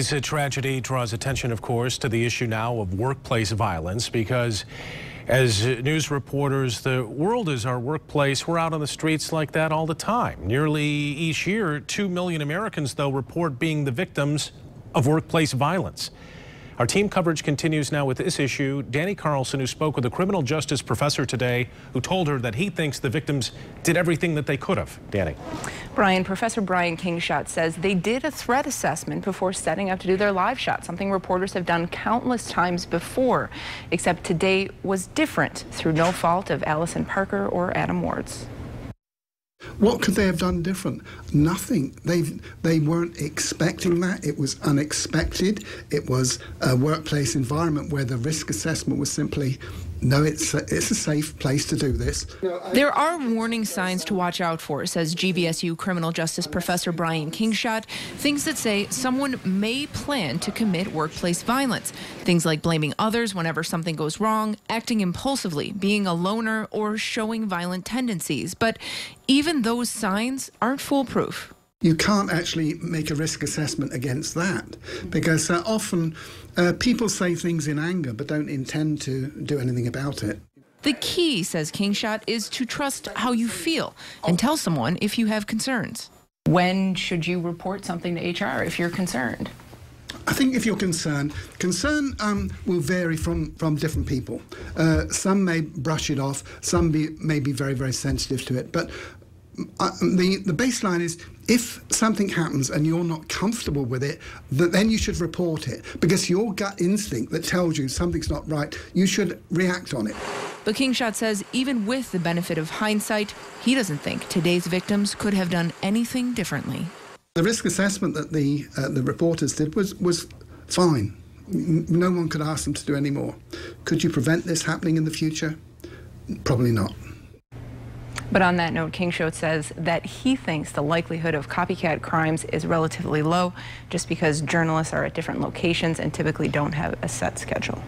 This tragedy draws attention, of course, to the issue now of workplace violence because as news reporters, the world is our workplace. We're out on the streets like that all the time. Nearly each year, 2 million Americans, though, report being the victims of workplace violence. Our team coverage continues now with this issue. Danny Carlson, who spoke with a criminal justice professor today, who told her that he thinks the victims did everything that they could have. Danny. Professor Brian Kingshot says they did a threat assessment before setting up to do their live shot, something reporters have done countless times before, except today was different through no fault of Allison Parker or Adam Ward's. What could they have done different? Nothing. They weren't expecting that. It was unexpected. It was a workplace environment where the risk assessment was simply, no, it's a safe place to do this. There are warning signs to watch out for, says GVSU criminal justice professor Brian Kingshot. Things that say someone may plan to commit workplace violence. Things like blaming others whenever something goes wrong, acting impulsively, being a loner, or showing violent tendencies. But even those signs aren't foolproof. You can't actually make a risk assessment against that because often people say things in anger but don't intend to do anything about it. The key, says Kingshot, is to trust how you feel and tell someone if you have concerns. When should you report something to HR if you're concerned? I think if you're concerned, concern will vary from different people. Some may brush it off, some may be very, very sensitive to it. But the baseline is if something happens and you're not comfortable with it, then you should report it because your gut instinct that tells you something's not right, you should react on it. But Kingshot says even with the benefit of hindsight, he doesn't think today's victims could have done anything differently. The risk assessment that the reporters did was fine. No one could ask them to do any more. Could you prevent this happening in the future? Probably not. But on that note, Kingshot says that he thinks the likelihood of copycat crimes is relatively low just because journalists are at different locations and typically don't have a set schedule.